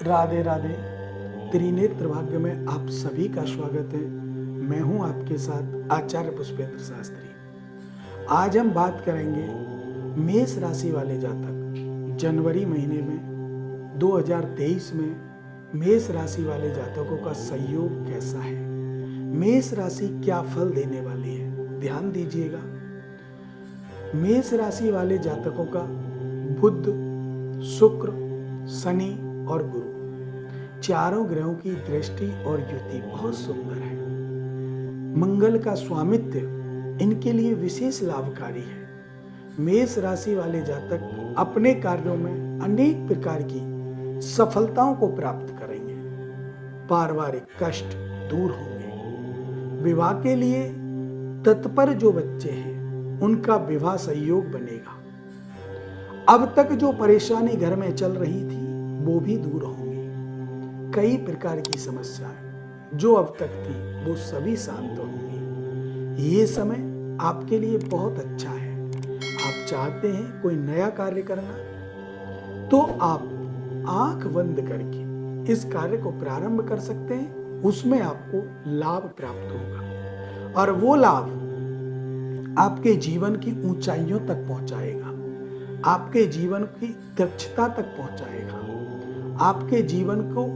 राधे राधे। त्रिनेत्र भाग्य में आप सभी का स्वागत है। मैं हूं आपके साथ आचार्य पुष्पेंद्र शास्त्री। आज हम बात करेंगे मेष राशि वाले जातक जनवरी महीने में 2023 में मेष राशि वाले जातकों का सहयोग कैसा है, मेष राशि क्या फल देने वाली है, ध्यान दीजिएगा। मेष राशि वाले जातकों का बुध, शुक्र, शनि और गुरु चारों ग्रहों की दृष्टि और युति बहुत सुंदर है। मंगल का स्वामित्व इनके लिए विशेष लाभकारी है। मेष राशि वाले जातक अपने कार्यों में अनेक प्रकार की सफलताओं को प्राप्त करेंगे। पारिवारिक कष्ट दूर होंगे। विवाह के लिए तत्पर जो बच्चे हैं उनका विवाह सहयोग बनेगा। अब तक जो परेशानी घर में चल रही थी वो भी दूर होंगी। कई प्रकार की समस्याएं जो अब तक थी वो सभी शांत होंगी। ये समय आपके लिए बहुत अच्छा है। आप चाहते हैं कोई नया कार्य करना तो आप आंख बंद करके इस कार्य को प्रारंभ कर सकते हैं। उसमें आपको लाभ प्राप्त होगा और वो लाभ आपके जीवन की ऊंचाइयों तक पहुंचाएगा, आपके जीवन की दक्षता तक पहुंचाएगा, आपके जीवन को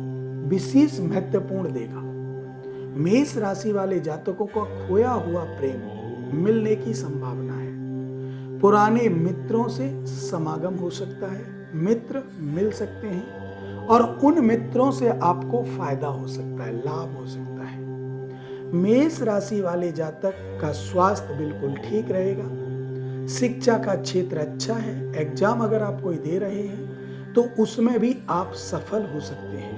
विशेष महत्वपूर्ण देगा। मेष राशि वाले जातकों को खोया हुआ प्रेम मिलने की संभावना है। पुराने मित्रों से समागम हो सकता है, मित्र मिल सकते हैं और उन मित्रों से आपको फायदा हो सकता है, लाभ हो सकता है। मेष राशि वाले जातक का स्वास्थ्य बिल्कुल ठीक रहेगा। शिक्षा का क्षेत्र अच्छा है। एग्जाम अगर आप कोई दे रहे हैं तो उसमें भी आप सफल हो सकते हैं।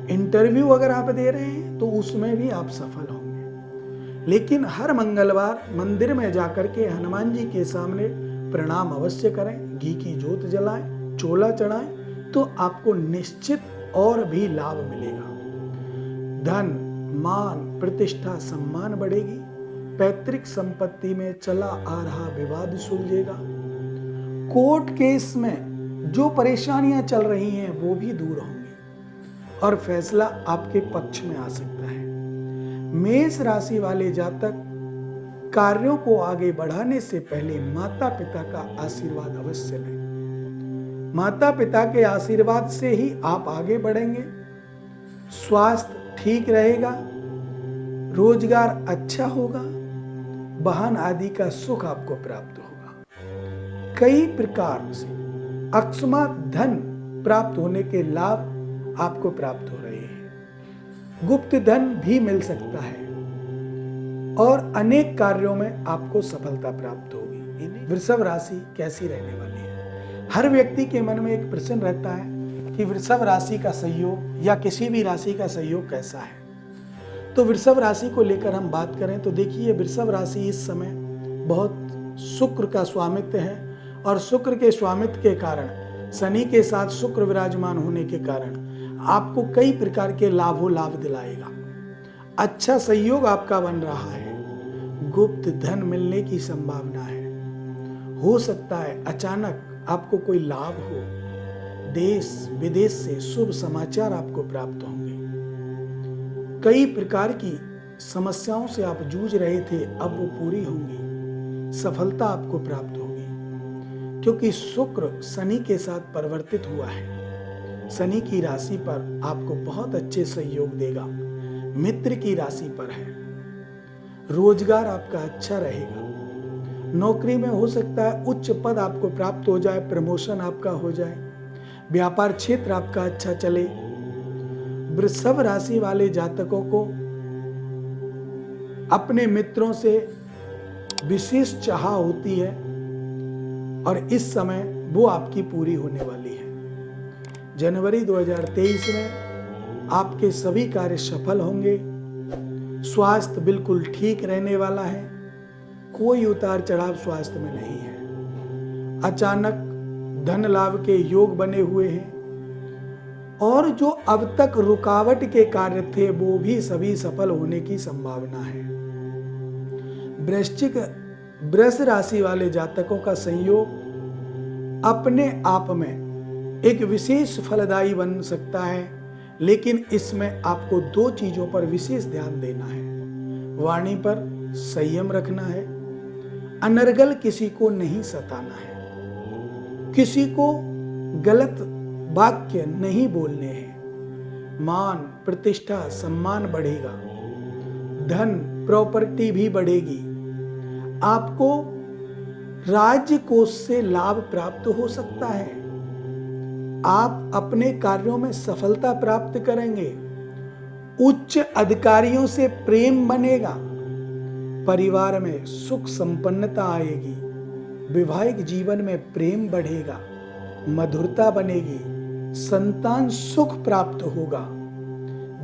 इंटरव्यू अगर आप दे रहे हैं तो उसमें भी आप सफल होंगे। लेकिन हर मंगलवार मंदिर में जाकर के हनुमान जी के सामने प्रणाम अवश्य करें, घी की जोत जलाएं, चोला चढ़ाएं तो आपको निश्चित और भी लाभ मिलेगा। धन, मान, प्रतिष्ठा, सम्मान बढ़ेगी। पैतृक संपत्ति में चला आ रहा विवाद सुलझेगा। कोर्ट केस में जो परेशानियां चल रही हैं वो भी दूर होंगी और फैसला आपके पक्ष में आ सकता है। मेष राशि वाले जातक कार्यों को आगे बढ़ाने से पहले माता पिता का आशीर्वाद अवश्य लें। माता पिता के आशीर्वाद से ही आप आगे बढ़ेंगे। स्वास्थ्य ठीक रहेगा, रोजगार अच्छा होगा, वाहन आदि का सुख आपको प्राप्त होगा। कई प्रकार से अकस्मात धन प्राप्त होने के लाभ आपको प्राप्त हो रहे हैं। गुप्त धन भी मिल सकता है और अनेक कार्यों में आपको सफलता प्राप्त होगी। वृषभ राशि कैसी रहने वाली है? हर व्यक्ति के मन में एक प्रश्न रहता है कि वृषभ राशि का सहयोग या किसी भी राशि का सहयोग कैसा है। तो वृषभ राशि को लेकर हम बात करें तो देखिए, वृषभ राशि इस समय बहुत शुक्र का स्वामित्व है और शुक्र के स्वामित्व के कारण, शनि के साथ शुक्र विराजमान होने के कारण आपको कई प्रकार के लाभ दिलाएगा। अच्छा सहयोग आपका बन रहा है। गुप्त धन मिलने की संभावना है। हो सकता है अचानक आपको कोई लाभ हो। देश विदेश से शुभ समाचार आपको प्राप्त होंगे। कई प्रकार की समस्याओं से आप जूझ रहे थे, अब वो पूरी होंगी। सफलता आपको प्राप्त होगी क्योंकि शुक्र शनि के साथ परिवर्तित हुआ है। शनि की राशि पर आपको बहुत अच्छे सहयोग देगा। मित्र की राशि पर है। रोजगार आपका अच्छा रहेगा। नौकरी में हो सकता है उच्च पद आपको प्राप्त हो जाए, प्रमोशन आपका हो जाए। व्यापार क्षेत्र आपका अच्छा चले। वृषभ राशि वाले जातकों को अपने मित्रों से विशेष चाह होती है और इस समय वो आपकी पूरी होने वाली है। जनवरी 2023 में आपके सभी कार्य सफल होंगे। स्वास्थ्य बिल्कुल ठीक रहने वाला है। कोई उतार चढ़ाव स्वास्थ्य में नहीं है। अचानक धन लाभ के योग बने हुए हैं और जो अब तक रुकावट के कार्य थे वो भी सभी सफल होने की संभावना है। वृष राशि वाले जातकों का संयोग अपने आप में एक विशेष फलदायी बन सकता है, लेकिन इसमें आपको 2 चीजों पर विशेष ध्यान देना है। वाणी पर संयम रखना है, अनर्गल किसी को नहीं सताना है, किसी को गलत वाक्य नहीं बोलने हैं। मान, प्रतिष्ठा, सम्मान बढ़ेगा, धन, प्रॉपर्टी भी बढ़ेगी। आपको राज्य कोष से लाभ प्राप्त हो सकता है। आप अपने कार्यों में सफलता प्राप्त करेंगे। उच्च अधिकारियों से प्रेम बनेगा। परिवार में सुख संपन्नता आएगी। वैवाहिक जीवन में प्रेम बढ़ेगा, मधुरता बनेगी, संतान सुख प्राप्त होगा।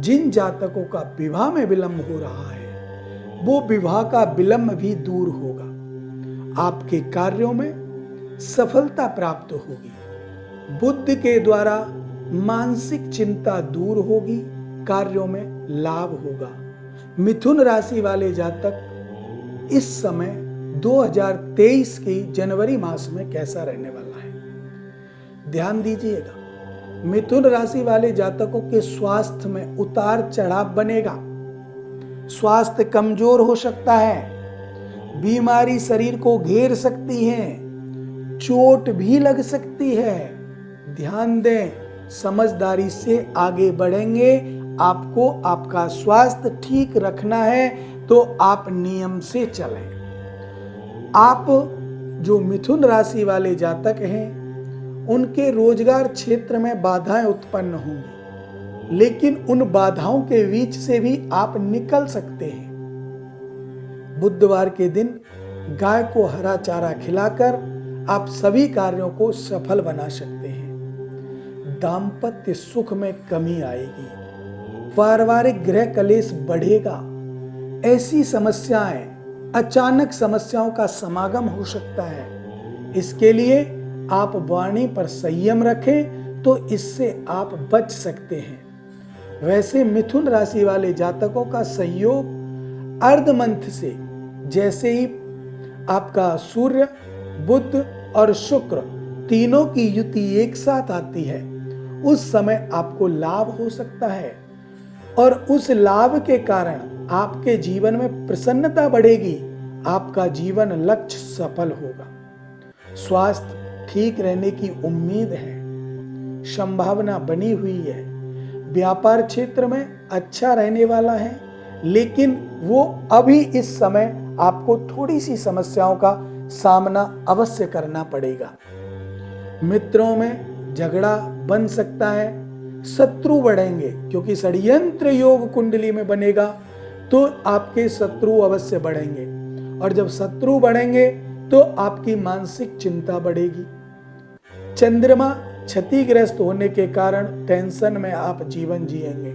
जिन जातकों का विवाह में विलंब हो रहा है, वो विवाह का विलंब भी दूर होगा। आपके कार्यों में सफलता प्राप्त होगी। बुद्धि के द्वारा मानसिक चिंता दूर होगी, कार्यों में लाभ होगा। मिथुन राशि वाले जातक इस समय 2023 की जनवरी मास में कैसा रहने वाला है, ध्यान दीजिएगा। मिथुन राशि वाले जातकों के स्वास्थ्य में उतार चढ़ाव बनेगा। स्वास्थ्य कमजोर हो सकता है, बीमारी शरीर को घेर सकती है, चोट भी लग सकती है। ध्यान दें, समझदारी से आगे बढ़ेंगे। आपको आपका स्वास्थ्य ठीक रखना है तो आप नियम से चलें। आप जो मिथुन राशि वाले जातक हैं, उनके रोजगार क्षेत्र में बाधाएं उत्पन्न होंगी, लेकिन उन बाधाओं के बीच से भी आप निकल सकते हैं। बुधवार के दिन गाय को हरा चारा खिलाकर आप सभी कार्यों को सफल बना सकते हैं। दाम्पत्य सुख में कमी आएगी। पारिवारिक गृह कलेश बढ़ेगा। ऐसी समस्याएं, अचानक समस्याओं का समागम हो सकता है। इसके लिए आप वाणी पर संयम रखें तो इससे आप बच सकते हैं। वैसे मिथुन राशि वाले जातकों का संयोग अर्धमंथ से, जैसे ही आपका सूर्य, बुध और शुक्र तीनों की युति एक साथ आती है, उस समय आपको लाभ हो सकता है और उस लाभ के कारण आपके जीवन में प्रसन्नता बढ़ेगी। आपका जीवन लक्ष्य सफल होगा। स्वास्थ्य ठीक रहने की उम्मीद है, संभावना बनी हुई है। व्यापार क्षेत्र में अच्छा रहने वाला है, लेकिन वो अभी इस समय आपको थोड़ी सी समस्याओं का सामना अवश्य करना पड़ेगा। मित्रों में झगड़ा बन सकता है, शत्रु बढ़ेंगे, क्योंकि षड्यंत्र योग कुंडली में बनेगा तो आपके शत्रु अवश्य बढ़ेंगे, और जब शत्रु बढ़ेंगे तो आपकी मानसिक चिंता बढ़ेगी। चंद्रमा क्षतिग्रस्त होने के कारण टेंशन में आप जीवन जिएंगे।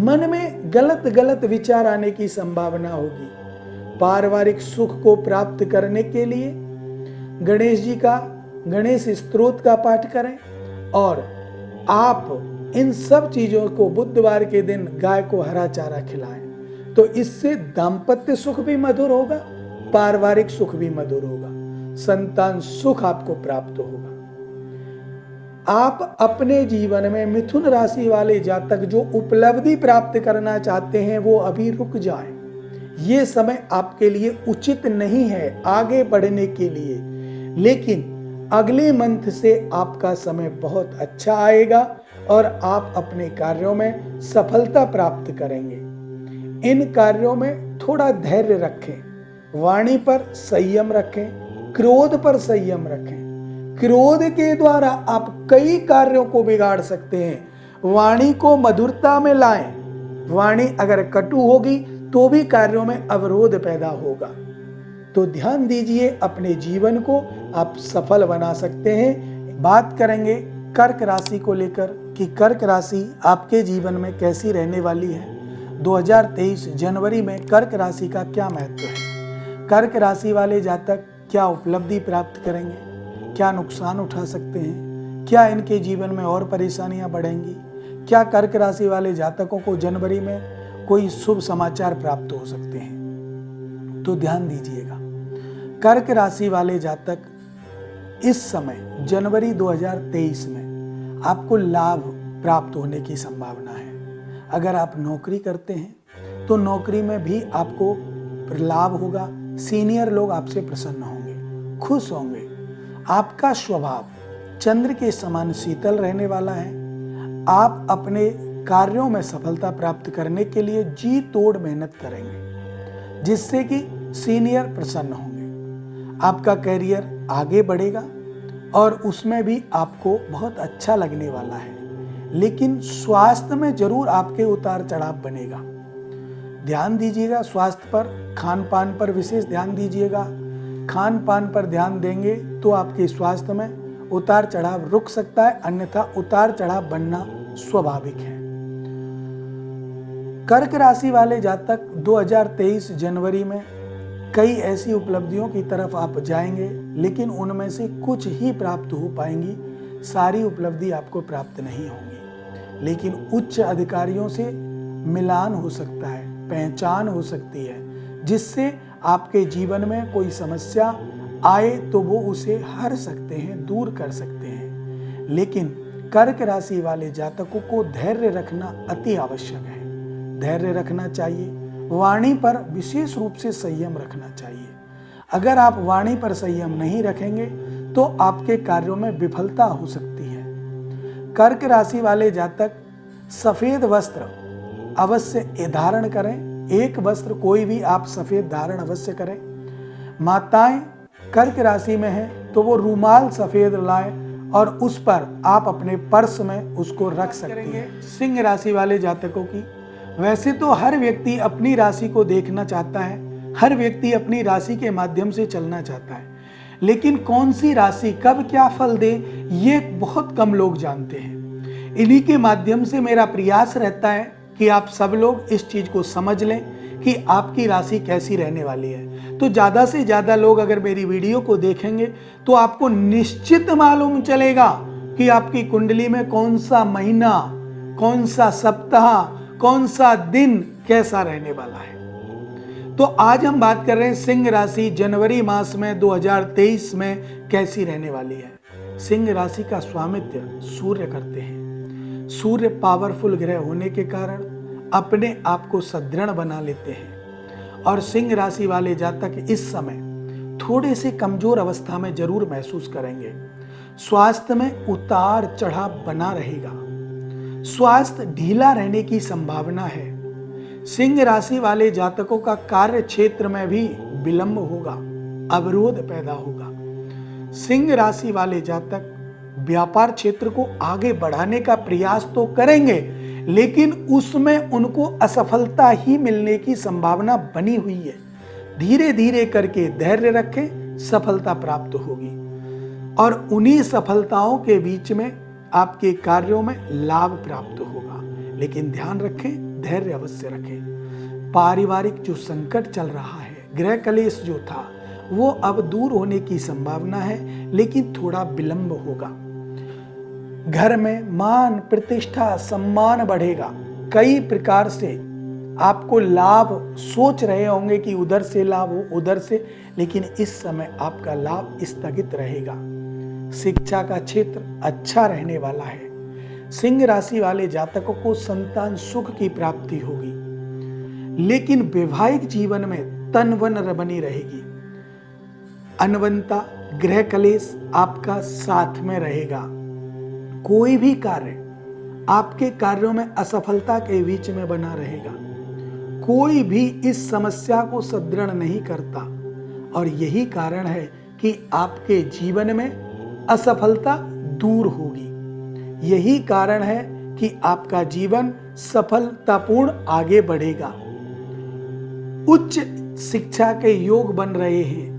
मन में गलत गलत विचार आने की संभावना होगी। पारिवारिक सुख को प्राप्त करने के लिए गणेश स्तोत्र का पाठ करें, और आप इन सब चीजों को बुधवार के दिन गाय को हरा चारा खिलाएं, तो इससे दाम्पत्य सुख भी मधुर होगा, पारिवारिक सुख भी मधुर होगा, संतान सुख आपको प्राप्त होगा। आप अपने जीवन में मिथुन राशि वाले जातक जो उपलब्धि प्राप्त करना चाहते हैं, वो अभी रुक जाएं। ये समय आपके लिए उचित नहीं है आगे बढ़ने के लिए, लेकिन अगले मंथ से आपका समय बहुत अच्छा आएगा और आप अपने कार्यों में सफलता प्राप्त करेंगे। इन कार्यों में थोड़ा धैर्य रखें, वाणी पर संयम रखें, क्रोध पर संयम रखें। क्रोध के द्वारा आप कई कार्यों को बिगाड़ सकते हैं। वाणी को मधुरता में लाएं। वाणी अगर कटु होगी तो भी कार्यों में अवरोध पैदा होगा। तो ध्यान दीजिए, अपने जीवन को आप सफल बना सकते हैं। बात करेंगे कर्क राशि को लेकर कि कर्क राशि आपके जीवन में कैसी रहने वाली है। 2023 जनवरी में कर्क राशि का क्या महत्व है। कर्क राशि वाले जातक क्या उपलब्धि प्राप्त करेंगे, क्या नुकसान उठा सकते हैं, क्या इनके जीवन में और परेशानियां बढ़ेंगी, क्या कर्क राशि वाले जातकों को जनवरी में कोई शुभ समाचार प्राप्त हो सकते हैं। तो ध्यान दीजिएगा, कर्क राशि वाले जातक इस समय जनवरी 2023 में आपको लाभ प्राप्त होने की संभावना है। अगर आप नौकरी करते हैं तो नौकरी में भी आपको लाभ होगा। सीनियर लोग आपसे प्रसन्न होंगे, खुश होंगे। आपका स्वभाव चंद्र के समान शीतल रहने वाला है। आप अपने कार्यों में सफलता प्राप्त करने के लिए जी तोड़ मेहनत करेंगे, जिससे कि सीनियर प्रसन्न होंगे। आपका करियर आगे बढ़ेगा और उसमें भी आपको बहुत अच्छा लगने वाला है। लेकिन स्वास्थ्य में जरूर आपके उतार चढ़ाव बनेगा। ध्यान दीजिएगा स्वास्थ्य पर, खान पान पर विशेष ध्यान दीजिएगा। खान पान पर ध्यान देंगे तो आपके स्वास्थ्य में उतार चढ़ाव रुक सकता है, अन्यथा उतार चढ़ाव बनना स्वाभाविक है। कर्क राशि वाले जातक 2023 जनवरी में कई ऐसी उपलब्धियों की तरफ आप जाएंगे, लेकिन उनमें से कुछ ही प्राप्त हो पाएंगी। सारी उपलब्धि आपको प्राप्त नहीं होंगी, लेकिन उच्च अधिकारियों से मिलान हो सकता है, पहचान हो सकती है, जिससे आपके जीवन में कोई समस्या आए तो वो उसे हर सकते हैं, दूर कर सकते हैं। लेकिन कर्क राशि वाले जातकों को धैर्य रखना अति आवश्यक है। धैर्य रखना चाहिए। वाणी पर विशेष रूप से संयम रखना चाहिए। अगर आप वाणी पर संयम नहीं रखेंगे तो आपके कार्यों में विफलता हो सकती है। कर्क राशि वाले जातक सफेद वस्त्र अवश्य धारण करें। एक वस्त्र कोई भी आप सफेद धारण अवश्य करें। माताएं कर्क राशि में हैं तो वो रूमाल सफेद लाएं और उस पर आप अपने पर्स में उसको रख सकती हैं। सिंह राशि वाले जातकों की, वैसे तो हर व्यक्ति अपनी राशि को देखना चाहता है, हर व्यक्ति अपनी राशि के माध्यम से चलना चाहता है, लेकिन कौन सी राशि कब क्या फल दे ये बहुत कम लोग जानते हैं। इन्हीं के माध्यम से मेरा प्रयास रहता है कि आप सब लोग इस चीज को समझ लें कि आपकी राशि कैसी रहने वाली है। तो ज्यादा से ज्यादा लोग अगर मेरी वीडियो को देखेंगे तो आपको निश्चित मालूम चलेगा कि आपकी कुंडली में कौन सा महीना, कौन सा सप्ताह, कौन सा दिन कैसा रहने वाला है। तो आज हम बात कर रहे हैं सिंह राशि जनवरी मास में 2023 में कैसी रहने वाली है। सिंह राशि का स्वामित्व सूर्य करते हैं। सूर्य पावरफुल ग्रह होने के कारण अपने आप को सदृढ़ बना लेते हैं और सिंह राशि वाले जातक इस समय थोड़े से कमजोर अवस्था में जरूर महसूस करेंगे। स्वास्थ्य में उतार चढ़ाव बना रहेगा। स्वास्थ्य ढीला रहने की संभावना है। सिंह राशि वाले जातकों का कार्य क्षेत्र में भी विलंब होगा, अवरोध पैदा होगा। सिंह राशि वाले जातक व्यापार क्षेत्र को आगे बढ़ाने का प्रयास तो करेंगे, लेकिन उसमें उनको असफलता ही मिलने की संभावना बनी हुई है। धीरे धीरे करके धैर्य रखें, सफलता प्राप्त होगी और उन्हीं सफलताओं के बीच में आपके कार्यों में लाभ प्राप्त होगा। लेकिन ध्यान रखें, धैर्य अवश्य रखें। पारिवारिक जो संकट चल रहा है, गृह कलेश जो था, वो अब दूर होने की संभावना है, लेकिन थोड़ा विलंब होगा। घर में मान, प्रतिष्ठा, सम्मान बढ़ेगा। कई प्रकार से आपको लाभ सोच रहे होंगे कि उधर से लाभ हो, उधर से, लेकिन इस समय आपका लाभ स्थगित रहेगा। शिक्षा का क्षेत्र अच्छा रहने वाला है। सिंह राशि वाले जातकों को संतान सुख की प्राप्ति होगी, लेकिन वैवाहिक जीवन में तन-वन बनी रहेगी। अनवंता, गृह कलेश आपका साथ में रहेगा। कोई भी कार्य आपके कार्यों में असफलता के बीच में बना रहेगा। कोई भी इस समस्या को सुदृढ़ नहीं करता और यही कारण है कि आपके जीवन में असफलता दूर होगी। यही कारण है कि आपका जीवन सफलतापूर्ण आगे बढ़ेगा। उच्च शिक्षा के योग बन रहे हैं।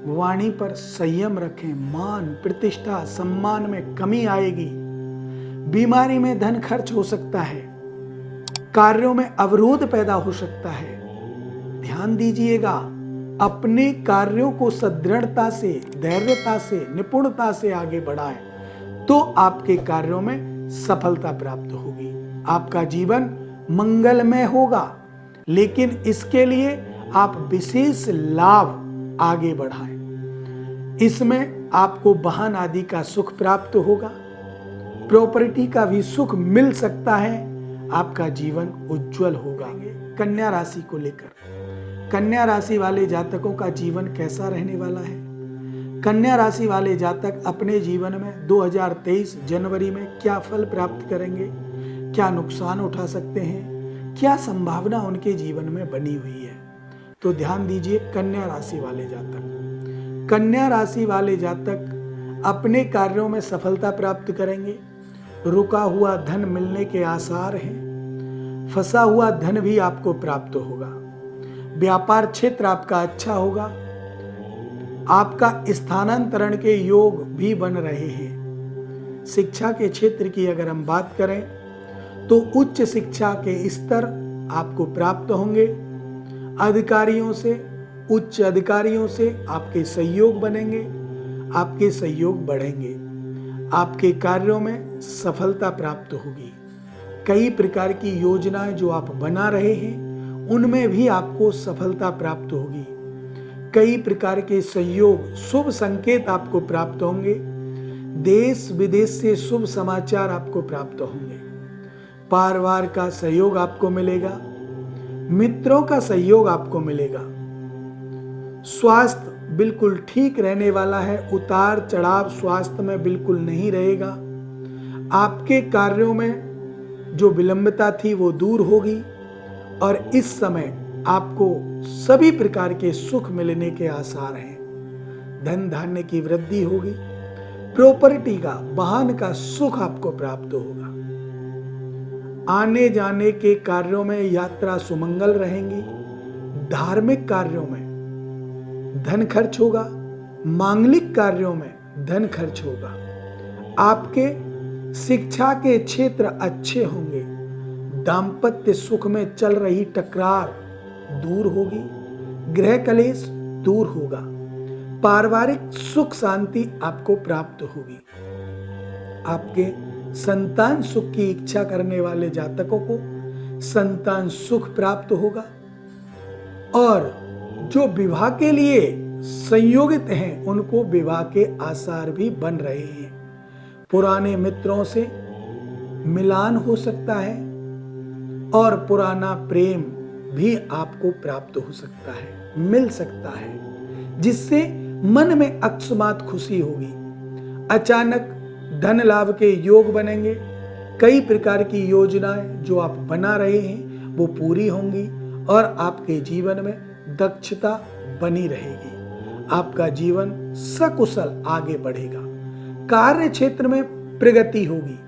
वाणी पर संयम रखें। मान, प्रतिष्ठा, सम्मान में कमी आएगी। बीमारी में धन खर्च हो सकता है। कार्यों में अवरोध पैदा हो सकता है। ध्यान दीजिएगा, अपने कार्यों को सदृढ़ता से, धैर्यता से, निपुणता से आगे बढ़ाएं तो आपके कार्यों में सफलता प्राप्त होगी। आपका जीवन मंगलमय होगा, लेकिन इसके लिए आप विशेष लाभ आगे बढ़ाएं। इसमें आपको वाहन आदि का सुख प्राप्त होगा। प्रॉपर्टी का भी सुख मिल सकता है। आपका जीवन उज्जवल होगा। कन्या राशि को लेकर, कन्या राशि वाले जातकों का जीवन कैसा रहने वाला है? कन्या राशि वाले जातक अपने जीवन में 2023 जनवरी में क्या फल प्राप्त करेंगे, क्या नुकसान उठा सकते हैं, क्या संभावना उनके जीवन में बनी हुई है? तो ध्यान दीजिए, कन्या राशि वाले जातक, कन्या राशि वाले जातक अपने कार्यों में सफलता प्राप्त करेंगे। रुका हुआ धन मिलने के आसार हैं। फंसा हुआ धन भी आपको प्राप्त होगा। व्यापार क्षेत्र आपका अच्छा होगा। आपका स्थानांतरण के योग भी बन रहे हैं। शिक्षा के क्षेत्र की अगर हम बात करें तो उच्च शिक्षा के स्तर आपको प्राप्त होंगे। अधिकारियों से, उच्च अधिकारियों से आपके सहयोग बनेंगे, आपके सहयोग बढ़ेंगे। आपके कार्यों में सफलता प्राप्त होगी। कई प्रकार की योजनाएं जो आप बना रहे हैं उनमें भी आपको सफलता प्राप्त होगी। कई प्रकार के सहयोग, शुभ संकेत आपको प्राप्त होंगे। देश विदेश से शुभ समाचार आपको प्राप्त होंगे। परिवार का सहयोग आपको मिलेगा। मित्रों का सहयोग आपको मिलेगा। स्वास्थ्य बिल्कुल ठीक रहने वाला है। उतार चढ़ाव स्वास्थ्य में बिल्कुल नहीं रहेगा। आपके कार्यों में जो विलंबता थी वो दूर होगी और इस समय आपको सभी प्रकार के सुख मिलने के आसार हैं। धन धान्य की वृद्धि होगी। प्रॉपर्टी का, वाहन का सुख आपको प्राप्त होगा। आने जाने के कार्यों में यात्रा सुमंगल रहेंगी। धार्मिक कार्यों में धन खर्च होगा। मांगलिक कार्यों में धन खर्च होगा। आपके शिक्षा के क्षेत्र अच्छे होंगे। दाम्पत्य सुख में चल रही टकरार दूर होगी। गृह कलेश दूर होगा। पारिवारिक सुख शांति आपको प्राप्त होगी। आपके संतान सुख की इच्छा करने वाले जातकों को संतान सुख प्राप्त होगा और जो विवाह के लिए संयोगित हैं उनको विवाह के आसार भी बन रहे हैं। पुराने मित्रों से मिलान हो सकता है और पुराना प्रेम भी आपको प्राप्त हो सकता है, मिल सकता है, जिससे मन में अकस्मात खुशी होगी। अचानक धन लाभ के योग बनेंगे। कई प्रकार की योजनाएं जो आप बना रहे हैं वो पूरी होंगी और आपके जीवन में दक्षता बनी रहेगी। आपका जीवन सकुशल आगे बढ़ेगा। कार्य क्षेत्र में प्रगति होगी।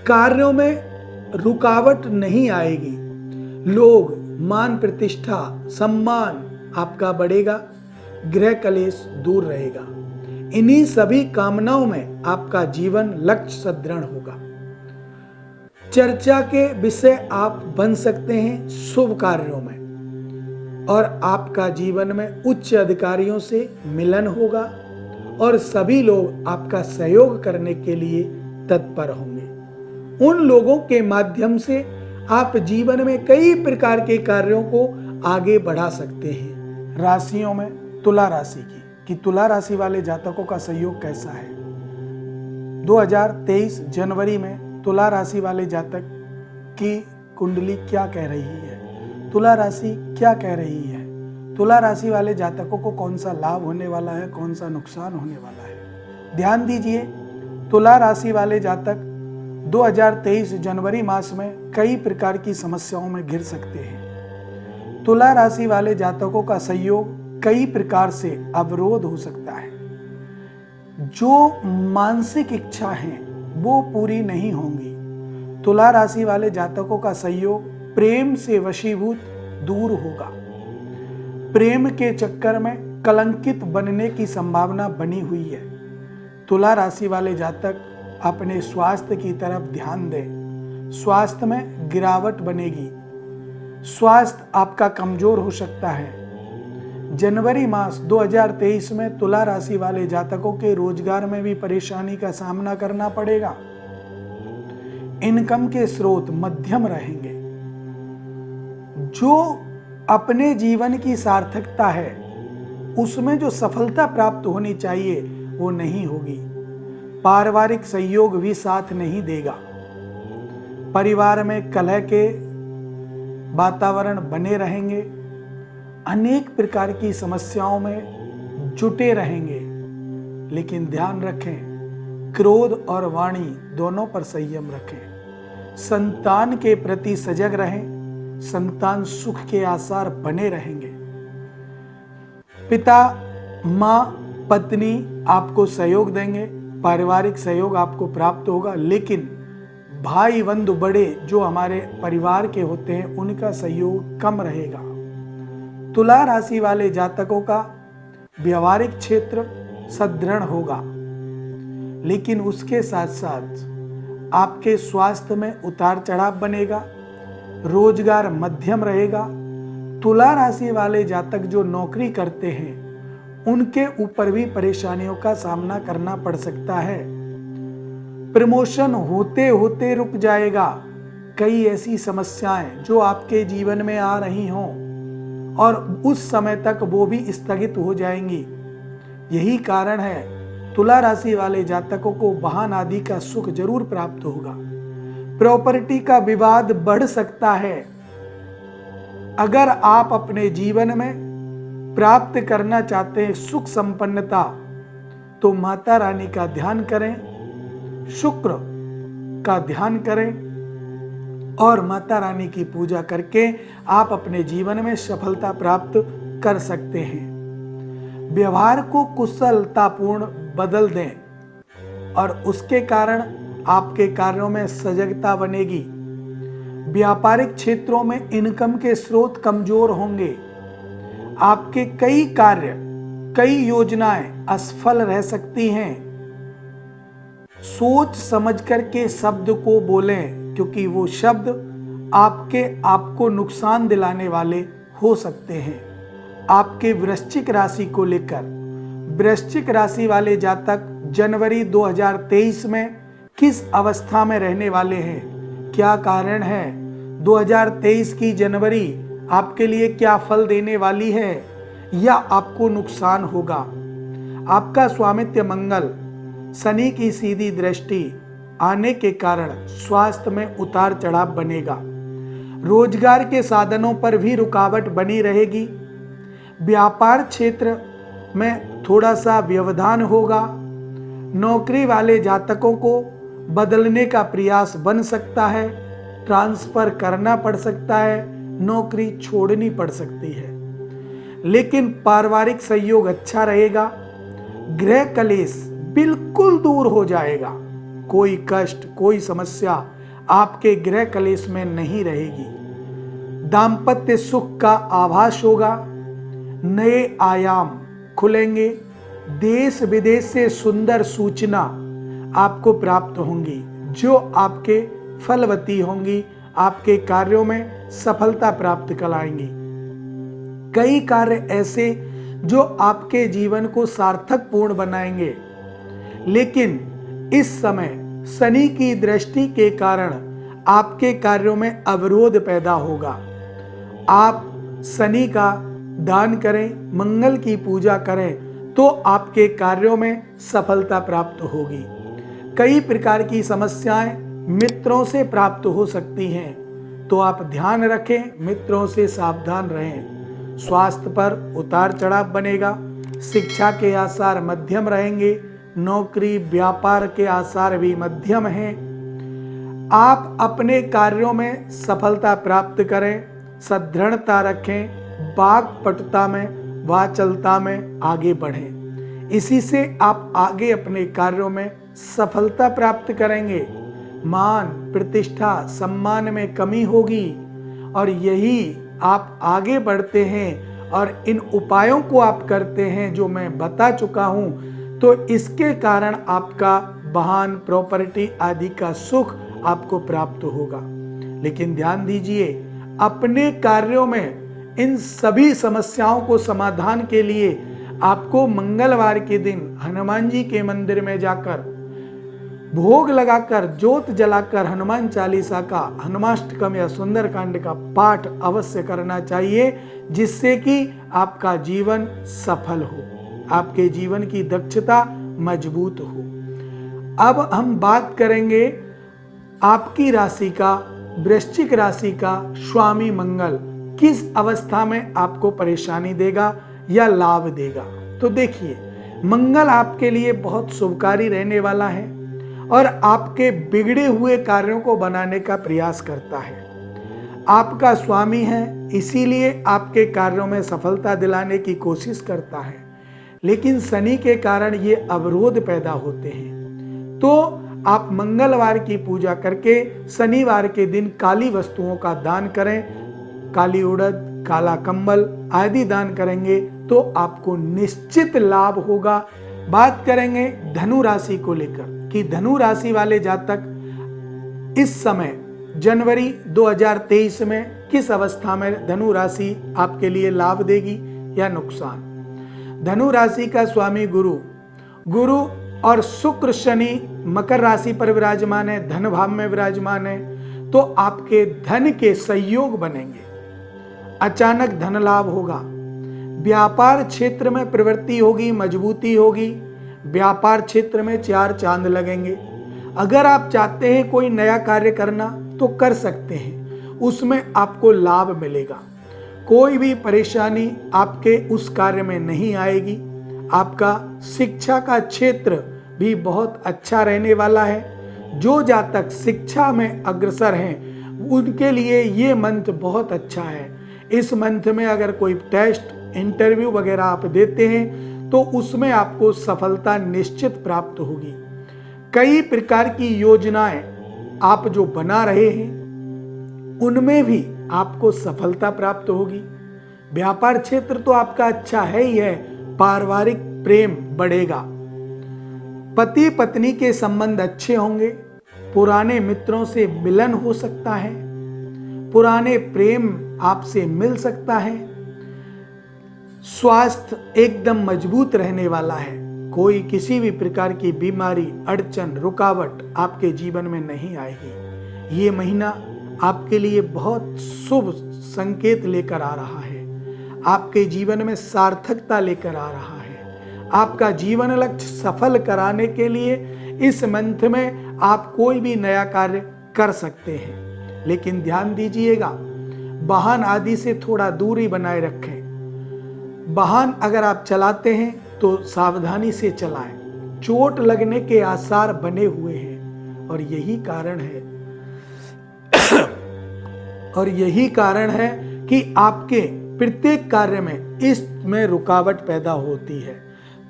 कार्यों में रुकावट नहीं आएगी। लोग, मान प्रतिष्ठा, सम्मान आपका बढ़ेगा। गृह कलेश दूर रहेगा। इन्हीं सभी कामनाओं में आपका जीवन लक्ष्य सुदृढ़ होगा। चर्चा के विषय आप बन सकते हैं शुभ कार्यों में और आपका जीवन में उच्च अधिकारियों से मिलन होगा और सभी लोग आपका सहयोग करने के लिए तत्पर होंगे। उन लोगों के माध्यम से आप जीवन में कई प्रकार के कार्यों को आगे बढ़ा सकते हैं। राशियों में तुला राशि की कि तुला राशि वाले जातकों का सहयोग कैसा है। 2023 जनवरी में तुला राशि वाले जातक की कुंडली क्या कह रही है, तुला राशि क्या कह रही है, तुला राशि वाले जातकों को कौन सा लाभ होने वाला है, कौन सा नुकसान होने वाला है। ध्यान दीजिए, तुला राशि वाले जातक 2023 जनवरी मास में कई प्रकार की समस्याओं में घिर सकते हैं। तुला राशि वाले जातकों का सहयोग कई प्रकार से अवरोध हो सकता है। जो मानसिक इच्छा है वो पूरी नहीं होंगी। तुला राशि वाले जातकों का सहयोग प्रेम से वशीभूत दूर होगा। प्रेम के चक्कर में कलंकित बनने की संभावना बनी हुई है। तुला राशि वाले जातक अपने स्वास्थ्य की तरफ ध्यान दें। स्वास्थ्य में गिरावट बनेगी। स्वास्थ्य आपका कमजोर हो सकता है। जनवरी मास 2023 में तुला राशि वाले जातकों के रोजगार में भी परेशानी का सामना करना पड़ेगा। इनकम के स्रोत मध्यम रहेंगे। जो अपने जीवन की सार्थकता है उसमें जो सफलता प्राप्त होनी चाहिए वो नहीं होगी। पारिवारिक सहयोग भी साथ नहीं देगा। परिवार में कलह के वातावरण बने रहेंगे। अनेक प्रकार की समस्याओं में जुटे रहेंगे। लेकिन ध्यान रखें, क्रोध और वाणी दोनों पर संयम रखें। संतान के प्रति सजग रहें। संतान सुख के आसार बने रहेंगे। पिता, माँ, पत्नी आपको सहयोग देंगे। पारिवारिक सहयोग आपको प्राप्त होगा। लेकिन भाई बंधु बड़े जो हमारे परिवार के होते हैं उनका सहयोग कम रहेगा। तुला राशि वाले जातकों का व्यवहारिक क्षेत्र सुदृढ़ होगा। लेकिन उसके साथ साथ आपके स्वास्थ्य में उतार चढ़ाव बनेगा। रोजगार मध्यम रहेगा। तुला राशि वाले जातक जो नौकरी करते हैं उनके ऊपर भी परेशानियों का सामना करना पड़ सकता है। प्रमोशन होते होते रुक जाएगा। कई ऐसी समस्याएं जो आपके जीवन में आ रही हों और उस समय तक वो भी स्थगित हो जाएंगी। यही कारण है तुला राशि वाले जातकों को वाहन आदि का सुख जरूर प्राप्त होगा। प्रॉपर्टी का विवाद बढ़ सकता है। अगर आप अपने जीवन में प्राप्त करना चाहते हैं सुख संपन्नता, तो माता रानी का ध्यान करें, शुक्र का ध्यान करें और माता रानी की पूजा करके आप अपने जीवन में सफलता प्राप्त कर सकते हैं। व्यवहार को कुशलतापूर्ण बदल दें और उसके कारण आपके कार्यों में सजगता बनेगी। व्यापारिक क्षेत्रों में इनकम के स्रोत कमजोर होंगे। आपके कई कार्य, कई योजनाएं असफल रह सकती हैं। सोच समझ करके शब्द को बोलें, क्योंकि वो शब्द आपको नुकसान दिलाने वाले हो सकते हैं। आपके वृश्चिक राशि को लेकर, वृश्चिक राशि वाले जातक जनवरी 2023 में किस अवस्था में रहने वाले हैं, क्या कारण है, 2023 की जनवरी आपके लिए क्या फल देने वाली है या आपको नुकसान होगा। आपका स्वामित्व मंगल, शनि की सीधी दृष्टि आने के कारण स्वास्थ्य में उतार चढ़ाव बनेगा। रोजगार के साधनों पर भी रुकावट बनी रहेगी। व्यापार क्षेत्र में थोड़ा सा व्यवधान होगा। नौकरी वाले जातकों को बदलने का प्रयास बन सकता है। ट्रांसफर करना पड़ सकता है। नौकरी छोड़नी पड़ सकती है। लेकिन पारिवारिक सहयोग अच्छा रहेगा। गृह कलेश बिल्कुल दूर हो जाएगा। कोई कष्ट, कोई समस्या आपके गृह कलेश में नहीं रहेगी। दाम्पत्य सुख का आभास होगा। नए आयाम खुलेंगे। देश विदेश से सुंदर सूचना आपको प्राप्त होंगी जो आपके फलवती होंगी, आपके कार्यों में सफलता प्राप्त कराएंगी। कई कार्य ऐसे जो आपके जीवन को सार्थक पूर्ण बनाएंगे। लेकिन इस समय शनि की दृष्टि के कारण आपके कार्यों में अवरोध पैदा होगा। आप शनि का दान करें, मंगल की पूजा करें तो आपके कार्यों में सफलता प्राप्त होगी। कई प्रकार की समस्याएं मित्रों से प्राप्त हो सकती हैं, तो आप ध्यान रखें, मित्रों से सावधान रहें। स्वास्थ्य पर उतार चढ़ाव बनेगा। शिक्षा के आसार मध्यम रहेंगे। नौकरी व्यापार के आसार भी मध्यम हैं। आप अपने कार्यों में सफलता प्राप्त करें, सदृढ़ता रखें, वाक्पटुता में, वाचालता में आगे बढ़ें। इसी से आप आगे अपने कार्यों में सफलता प्राप्त करेंगे। मान, प्रतिष्ठा, सम्मान में कमी होगी और यही आप आगे बढ़ते हैं और इन उपायों को आप करते हैं जो मैं बता चुका हूं, तो इसके कारण आपका वाहन, प्रॉपर्टी आदि का सुख आपको प्राप्त होगा। लेकिन ध्यान दीजिए, अपने कार्यों में इन सभी समस्याओं को समाधान के लिए आपको मंगलवार के दिन हनुमान जी के मंदिर में जाकर भोग लगाकर, ज्योत जलाकर हनुमान चालीसा का, हनुमाष्टकम या सुंदरकांड का पाठ अवश्य करना चाहिए, जिससे कि आपका जीवन सफल हो, आपके जीवन की दक्षता मजबूत हो। अब हम बात करेंगे आपकी राशि का, वृश्चिक राशि का स्वामी मंगल किस अवस्था में आपको परेशानी देगा या लाभ देगा। तो देखिए, मंगल आपके लिए बहुत शुभकारी रहने वाला है और आपके बिगड़े हुए कार्यों को बनाने का प्रयास करता है। आपका स्वामी है, इसीलिए आपके कार्यों में सफलता दिलाने की कोशिश करता है, लेकिन शनि के कारण ये अवरोध पैदा होते हैं। तो आप मंगलवार की पूजा करके शनिवार के दिन काली वस्तुओं का दान करें। काली उड़द, काला कंबल आदि दान करेंगे तो आपको निश्चित लाभ होगा। बात करेंगे धनु राशि को लेकर कि धनु राशि वाले जातक इस समय जनवरी 2023 में किस अवस्था में धनु राशि आपके लिए लाभ देगी या नुकसान। धनु राशि का स्वामी गुरु और शुक्र शनि मकर राशि पर विराजमान है, धन भाव में विराजमान है, तो आपके धन के संयोग बनेंगे, अचानक धन लाभ होगा, व्यापार क्षेत्र में प्रवृत्ति होगी, मजबूती होगी, व्यापार क्षेत्र में 4 चांद लगेंगे। अगर आप चाहते हैं कोई नया कार्य करना तो कर सकते हैं, उसमें आपको लाभ मिलेगा, कोई भी परेशानी आपके उस कार्य में नहीं आएगी। आपका शिक्षा का क्षेत्र भी बहुत अच्छा रहने वाला है। जो जातक शिक्षा में अग्रसर हैं उनके लिए ये मंथ बहुत अच्छा है। इस मंथ में अगर कोई टेस्ट, इंटरव्यू वगैरह आप देते हैं तो उसमें आपको सफलता निश्चित प्राप्त होगी। कई प्रकार की योजनाएं आप जो बना रहे हैं उनमें भी आपको सफलता प्राप्त होगी। व्यापार क्षेत्र तो आपका अच्छा है ही है, पारिवारिक प्रेम बढ़ेगा, पति पत्नी के संबंध अच्छे होंगे, पुराने मित्रों से मिलन हो सकता है, पुराने प्रेम आपसे मिल सकता है, स्वास्थ्य एकदम मजबूत रहने वाला है, कोई किसी भी प्रकार की बीमारी, अड़चन, रुकावट आपके जीवन में नहीं आएगी। ये महीना आपके लिए बहुत शुभ संकेत लेकर आ रहा है, आपके जीवन में सार्थकता लेकर आ रहा है। आपका जीवन लक्ष्य सफल कराने के लिए इस मंथ में आप कोई भी नया कार्य कर सकते हैं, लेकिन ध्यान दीजिएगा, वाहन आदि से थोड़ा दूरी बनाए रखें। वाहन अगर आप चलाते हैं तो सावधानी से चलाएं, चोट लगने के आसार बने हुए हैं और यही कारण है कि आपके प्रत्येक कार्य में इसमें रुकावट पैदा होती है।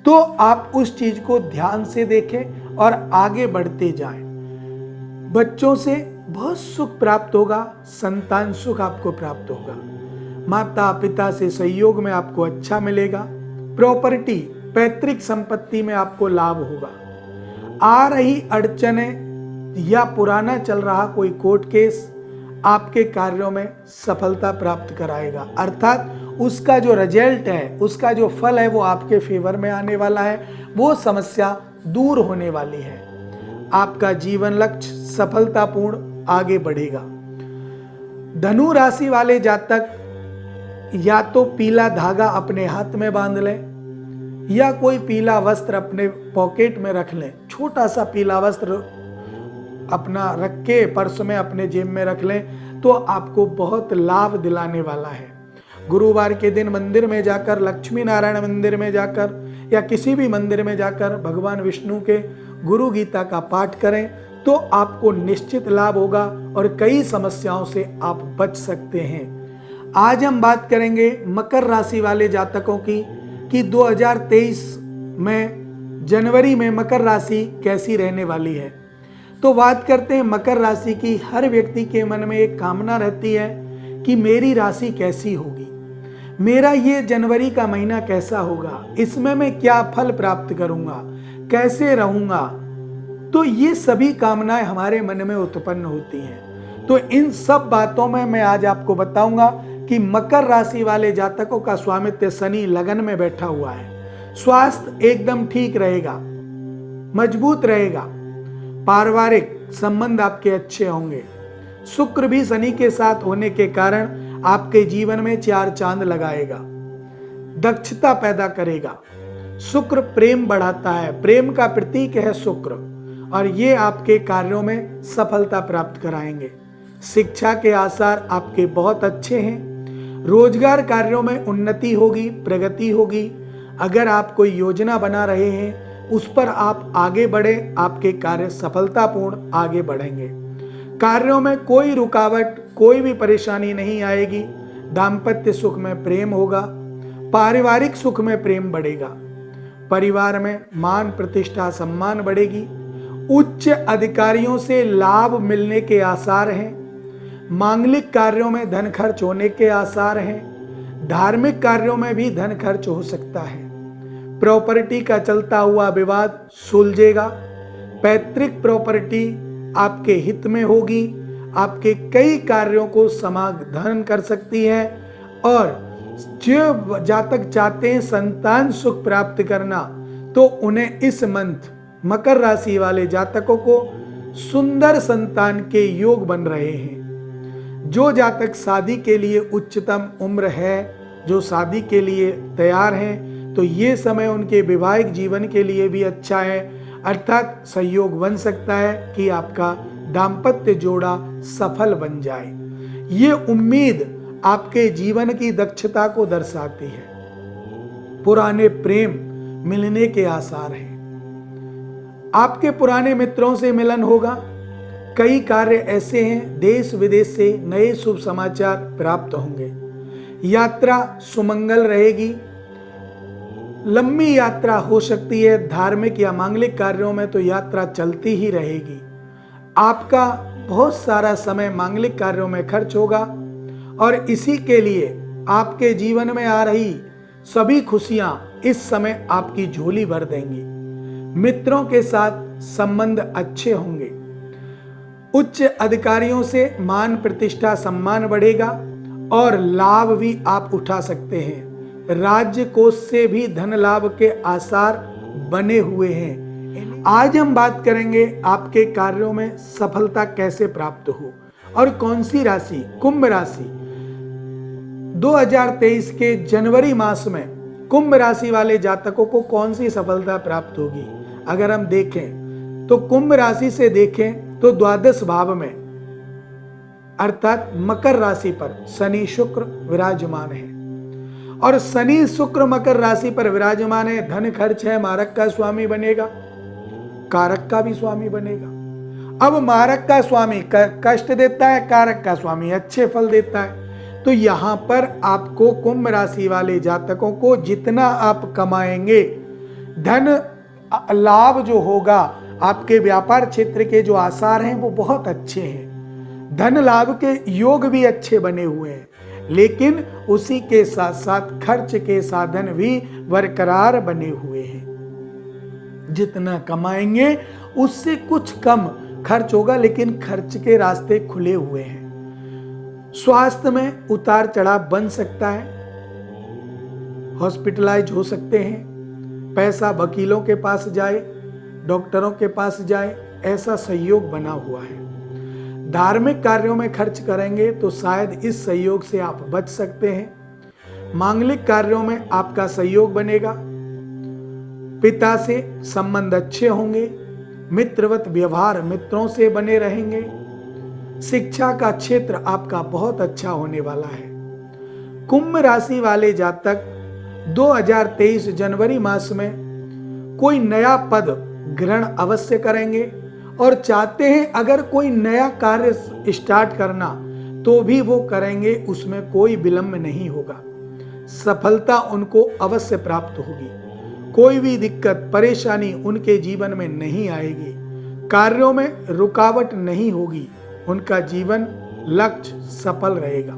तो आप उस चीज को ध्यान से देखें और आगे बढ़ते जाएं। बच्चों से बहुत सुख प्राप्त होगा, संतान सुख आपको प्राप्त होगा, माता पिता से सहयोग में आपको अच्छा मिलेगा, प्रॉपर्टी पैतृक संपत्ति में आपको लाभ होगा। आ रही अड़चनें या पुराना चल रहा कोई कोर्ट केस आपके कार्यों में सफलता प्राप्त कराएगा, अर्थात उसका जो रिजल्ट है, उसका जो फल है वो आपके फेवर में आने वाला है, वो समस्या दूर होने वाली है। आपका जीवन लक्ष्य सफलतापूर्ण आगे बढ़ेगा। धनु राशि वाले जातक या तो पीला धागा अपने हाथ में बांध लें या कोई पीला वस्त्र अपने पॉकेट में रख लें। छोटा सा पीला वस्त्र अपना रख के पर्स में अपने जेब में रख लें तो आपको बहुत लाभ दिलाने वाला है। गुरुवार के दिन मंदिर में जाकर, लक्ष्मी नारायण मंदिर में जाकर या किसी भी मंदिर में जाकर भगवान विष्णु के गुरु गीता का पाठ करें तो आपको निश्चित लाभ होगा और कई समस्याओं से आप बच सकते हैं। आज हम बात करेंगे मकर राशि वाले जातकों की कि 2023 में जनवरी में मकर राशि कैसी रहने वाली है। तो बात करते हैं मकर राशि की। हर व्यक्ति के मन में एक कामना रहती है कि मेरी राशि कैसी होगी, मेरा ये जनवरी का महीना कैसा होगा, इसमें मैं क्या फल प्राप्त करूंगा, कैसे रहूंगा। तो ये सभी कामनाएं हमारे मन में उत्पन्न होती हैं। तो इन सब बातों में मैं आज आपको बताऊंगा कि मकर राशि वाले जातकों का स्वामित्व शनि लगन में बैठा हुआ है, स्वास्थ्य एकदम ठीक रहेगा, मजबूत रहेगा, पारिवारिक संबंध आपके अच्छे होंगे, शुक्र भी शनि के साथ होने के कारण आपके जीवन में 4 चांद लगाएगा, दक्षता पैदा करेगा। शुक्र प्रेम बढ़ाता है, प्रेम का प्रतीक है शुक्र, और ये आपके कार्यों में सफलता प्राप्त कराएंगे। शिक्षा के आसार आपके बहुत अच्छे हैं। रोजगार कार्यों में उन्नति होगी, प्रगति होगी। अगर आप कोई योजना बना रहे हैं उस पर आप आगे बढ़े, आपके कार्य सफलतापूर्ण आगे बढ़ेंगे। कार्यों में कोई रुकावट, कोई भी परेशानी नहीं आएगी। दाम्पत्य सुख में प्रेम होगा, पारिवारिक सुख में प्रेम बढ़ेगा। परिवार में मान प्रतिष्ठा सम्मान बढ़ेगी। उच्च अधिकारियों से लाभ मिलने के आसार हैं। मांगलिक कार्यों में धन खर्च होने के आसार हैं। धार्मिक कार्यों में भी धन खर्च हो सकता है। प्रॉपर्टी का चलता हुआ विवाद सुलझेगा। पैतृक प्रॉपर्टी आपके हित में होगी। आपके कई कार्यों को समाधान कर सकती है। और जो जातक चाहते हैं संतान सुख प्राप्त करना, तो उन्हें इस मंथ मकर राशि वाले जातकों को सुंदर संतान के योग बन रहे हैं। जो जातक शादी के लिए उच्चतम उम्र है, जो शादी के लिए तैयार हैं, तो ये समय उनके वैवाहिक जीवन के लिए भी अच्छा है। अर्थात सहयोग बन सकता है कि आपका दाम्पत्य जोड़ा सफल बन जाए। ये उम्मीद आपके जीवन की दक्षता को दर्शाती है। पुराने प्रेम मिलने के आसार हैं। आपके पुराने मित्रों से मिलन होगा। कई कार्य ऐसे हैं, देश विदेश से नए शुभ समाचार प्राप्त होंगे। यात्रा सुमंगल रहेगी। लंबी यात्रा हो सकती है। धार्मिक या मांगलिक कार्यों में तो यात्रा चलती ही रहेगी। आपका बहुत सारा समय मांगलिक कार्यों में खर्च होगा और इसी के लिए आपके जीवन में आ रही सभी खुशियां इस समय आपकी झोली भर देंगी। मित्रों के साथ संबंध अच्छे होंगे। उच्च अधिकारियों से मान प्रतिष्ठा सम्मान बढ़ेगा और लाभ भी आप उठा सकते हैं। राज्य कोष से भी धन लाभ के आसार बने हुए हैं। आज हम बात करेंगे आपके कार्यों में सफलता कैसे प्राप्त हो और कौन सी राशि, कुंभ राशि 2023 के जनवरी मास में कुंभ राशि वाले जातकों को कौन सी सफलता प्राप्त होगी। अगर हम देखें तो कुंभ राशि से देखें तो द्वादश भाव में अर्थात मकर राशि पर शनि शुक्र विराजमान है और शनि शुक्र मकर राशि पर विराजमान है। धन खर्च है, मारक का स्वामी बनेगा, कारक का भी स्वामी बनेगा। अब मारक का स्वामी कष्ट देता है, कारक का स्वामी अच्छे फल देता है। तो यहां पर आपको कुंभ राशि वाले जातकों को जितना आप कमाएंगे, धन लाभ जो होगा, आपके व्यापार क्षेत्र के जो आसार हैं वो बहुत अच्छे हैं। धन लाभ के योग भी अच्छे बने हुए हैं, लेकिन उसी के साथ साथ खर्च के साधन भी बरकरार बने हुए हैं। जितना कमाएंगे उससे कुछ कम खर्च होगा, लेकिन खर्च के रास्ते खुले हुए हैं। स्वास्थ्य में उतार चढ़ाव बन सकता है, हॉस्पिटलाइज हो सकते हैं, पैसा वकीलों के पास जाए, डॉक्टरों के पास जाए, ऐसा सहयोग बना हुआ है। धार्मिक कार्यों में खर्च करेंगे तो शायद इस सहयोग से आप बच सकते हैं। मांगलिक कार्यों में आपका सहयोग बनेगा। पिता से संबंध अच्छे होंगे। मित्रवत व्यवहार मित्रों से बने रहेंगे। शिक्षा का क्षेत्र आपका बहुत अच्छा होने वाला है। कुंभ राशि वाले जातक 2023 जनवरी मास में कोई नया पद ग्रहण अवश्य करेंगे और चाहते हैं अगर कोई नया कार्य स्टार्ट करना तो भी वो करेंगे, उसमें कोई विलंब नहीं होगा। सफलता उनको अवश्य प्राप्त होगी। कोई भी दिक्कत परेशानी उनके जीवन में नहीं आएगी। कार्यों में रुकावट नहीं होगी। उनका जीवन लक्ष्य सफल रहेगा।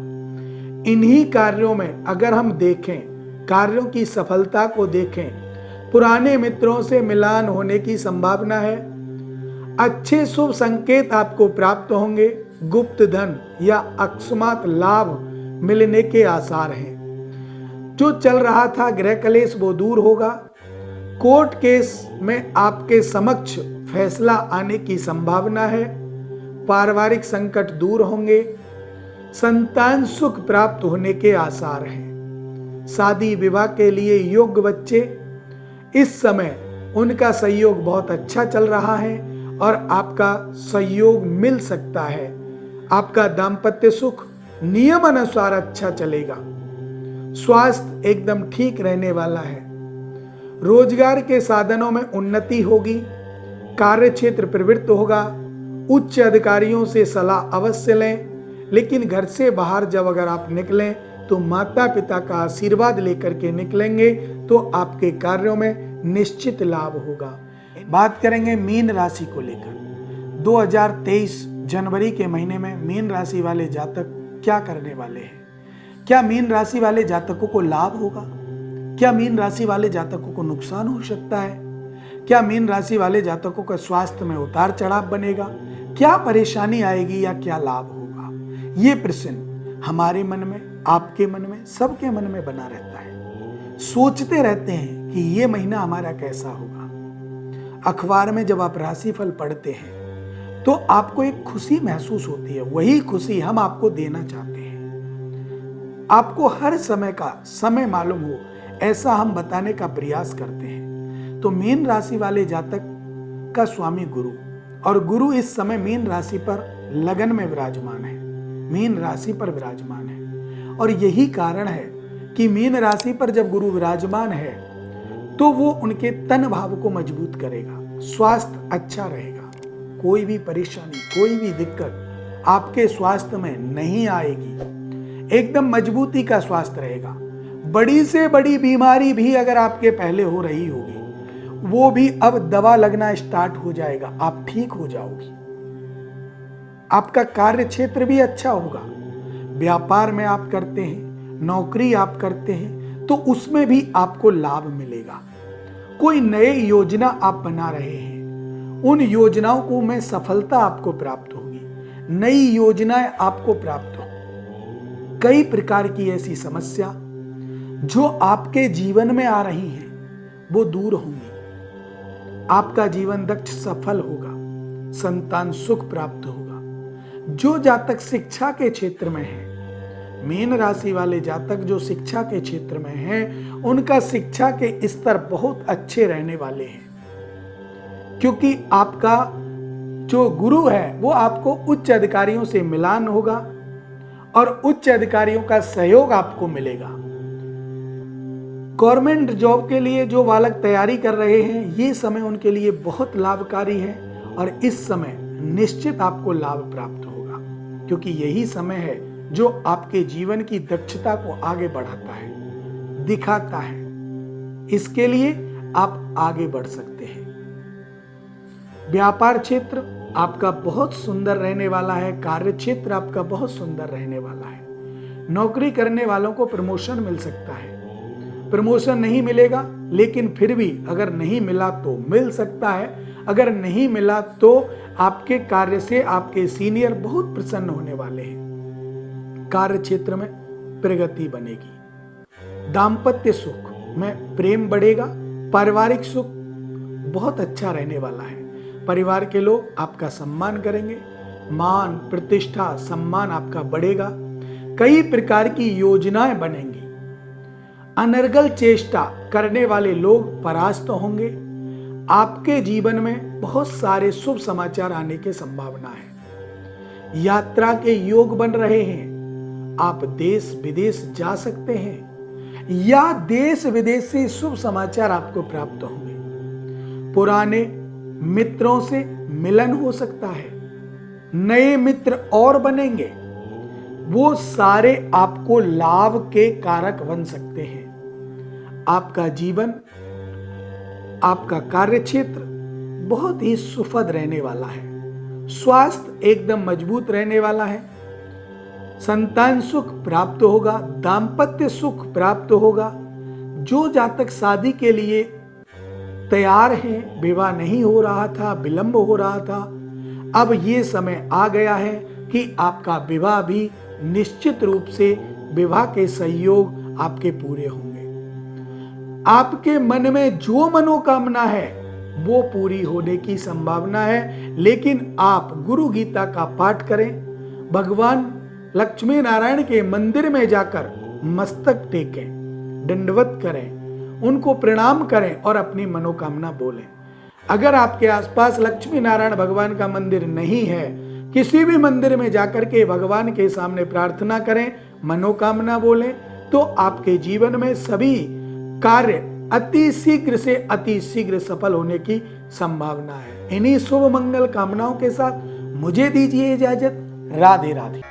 इन्हीं कार्यों में अगर हम देखें, कार्यों की सफलता को देखें, पुराने मित्रों से मिलान होने की संभावना है। अच्छे शुभ संकेत आपको प्राप्त होंगे। गुप्त धन या अकस्मात लाभ मिलने के आसार हैं। जो चल रहा था गृह कलेश वो दूर होगा। कोर्ट केस में आपके समक्ष फैसला आने की संभावना है। पारिवारिक संकट दूर होंगे। संतान सुख प्राप्त होने के आसार हैं। शादी विवाह के लिए योग्य बच्चे, इस समय उनका सहयोग बहुत अच्छा चल रहा है और आपका सहयोग मिल सकता है। आपका दाम्पत्य सुख नियम अनुसार अच्छा चलेगा। स्वास्थ्य एकदम ठीक रहने वाला है। रोजगार के साधनों में उन्नति होगी। कार्य क्षेत्र प्रवृत्त होगा। उच्च अधिकारियों से सलाह अवश्य लें, लेकिन घर से बाहर जब अगर आप निकलें तो माता पिता का आशीर्वाद लेकर के निकलेंगे तो आपके कार्यों में निश्चित लाभ होगा। बात करेंगे मीन राशि को लेकर। 2023 जनवरी के महीने में मीन राशि वाले जातक क्या करने वाले हैं? क्या मीन राशि वाले जातकों को लाभ होगा? क्या मीन राशि वाले जातकों को नुकसान हो सकता है? क्या मीन राशि वाले जातकों का स्वास्थ्य में उतार चढ़ाव बनेगा? क्या परेशानी आएगी या क्या लाभ होगा? ये प्रश्न हमारे मन में, आपके मन में, सबके मन में बना रहता है। सोचते रहते हैं कि ये महीना हमारा कैसा होगा। अखबार में जब आप राशिफल पढ़ते हैं तो आपको एक खुशी महसूस होती है। वही खुशी हम आपको देना चाहते हैं। आपको हर समय का समय मालूम हो ऐसा हम बताने का प्रयास करते हैं। तो मीन राशि वाले जातक का स्वामी गुरु, और गुरु इस समय मीन राशि पर लगन में विराजमान है, मीन राशि पर विराजमान है। और यही कारण है कि मीन राशि पर जब गुरु विराजमान है तो वो उनके तन भाव को मजबूत करेगा। स्वास्थ्य अच्छा रहेगा। कोई भी परेशानी, कोई भी दिक्कत आपके स्वास्थ्य में नहीं आएगी। एकदम मजबूती का स्वास्थ्य रहेगा। बड़ी से बड़ी बीमारी भी अगर आपके पहले हो रही होगी वो भी अब दवा लगना स्टार्ट हो जाएगा। आप ठीक हो जाओगी। आपका कार्य क्षेत्र भी अच्छा होगा। व्यापार में आप करते हैं, नौकरी आप करते हैं तो उसमें भी आपको लाभ मिलेगा। कोई नई योजना आप बना रहे हैं, उन योजनाओं को में सफलता आपको प्राप्त होगी। नई योजनाएं आपको प्राप्त हो। कई प्रकार की ऐसी समस्या जो आपके जीवन में आ रही हैं वो दूर होंगी। आपका जीवन दक्ष सफल होगा। संतान सुख प्राप्त होगा। जो जातक शिक्षा के क्षेत्र में है, मीन राशि वाले जातक जो शिक्षा के क्षेत्र में हैं, उनका शिक्षा के स्तर बहुत अच्छे रहने वाले हैं। क्योंकि आपका जो गुरु है वो आपको उच्च अधिकारियों से मिलान होगा और उच्च अधिकारियों का सहयोग आपको मिलेगा। गवर्नमेंट जॉब के लिए जो बालक तैयारी कर रहे हैं, ये समय उनके लिए बहुत लाभकारी है और इस समय निश्चित आपको लाभ प्राप्त होगा। क्योंकि यही समय है जो आपके जीवन की दक्षता को आगे बढ़ाता है, दिखाता है। इसके लिए आप आगे बढ़ सकते हैं। व्यापार क्षेत्र आपका बहुत सुंदर रहने वाला है। कार्य क्षेत्र आपका बहुत सुंदर रहने वाला है। नौकरी करने वालों को प्रमोशन मिल सकता है। प्रमोशन नहीं मिलेगा, लेकिन फिर भी अगर नहीं मिला तो मिल सकता है। अगर नहीं मिला तो आपके कार्य से आपके सीनियर बहुत प्रसन्न होने वाले हैं। कार्य क्षेत्र में प्रगति बनेगी। दाम्पत्य सुख में प्रेम बढ़ेगा। पारिवारिक सुख बहुत अच्छा रहने वाला है। परिवार के लोग आपका सम्मान करेंगे। मान, प्रतिष्ठा, सम्मान आपका बढ़ेगा। कई प्रकार की योजनाएं बनेंगी। अनर्गल चेष्टा करने वाले लोग परास्त होंगे। आपके जीवन में बहुत सारे शुभ समाचार आने की संभावना है। यात्रा के योग बन रहे हैं। आप देश विदेश जा सकते हैं या देश विदेश से शुभ समाचार आपको प्राप्त होंगे। पुराने मित्रों से मिलन हो सकता है। नए मित्र और बनेंगे। वो सारे आपको लाभ के कारक बन सकते हैं। आपका जीवन, आपका कार्य क्षेत्र बहुत ही सुखद रहने वाला है। स्वास्थ्य एकदम मजबूत रहने वाला है। संतान सुख प्राप्त होगा। दाम्पत्य सुख प्राप्त होगा। जो जातक शादी के लिए तैयार हैं, विवाह नहीं हो रहा था, विलंब हो रहा था, अब ये समय आ गया है कि आपका विवाह भी निश्चित रूप से विवाह के सहयोग आपके पूरे होंगे। आपके मन में जो मनोकामना है वो पूरी होने की संभावना है। लेकिन आप गुरु गीता का पाठ करें। भगवान लक्ष्मी नारायण के मंदिर में जाकर मस्तक टेकें, दंडवत करें, उनको प्रणाम करें और अपनी मनोकामना बोलें। अगर आपके आसपास लक्ष्मी नारायण भगवान का मंदिर नहीं है, किसी भी मंदिर में जाकर के भगवान के सामने प्रार्थना करें, मनोकामना बोलें, तो आपके जीवन में सभी कार्य अति शीघ्र से अति शीघ्र सफल होने की संभावना है। इन्हीं शुभ मंगल कामनाओं के साथ मुझे दीजिए इजाजत। राधे राधे।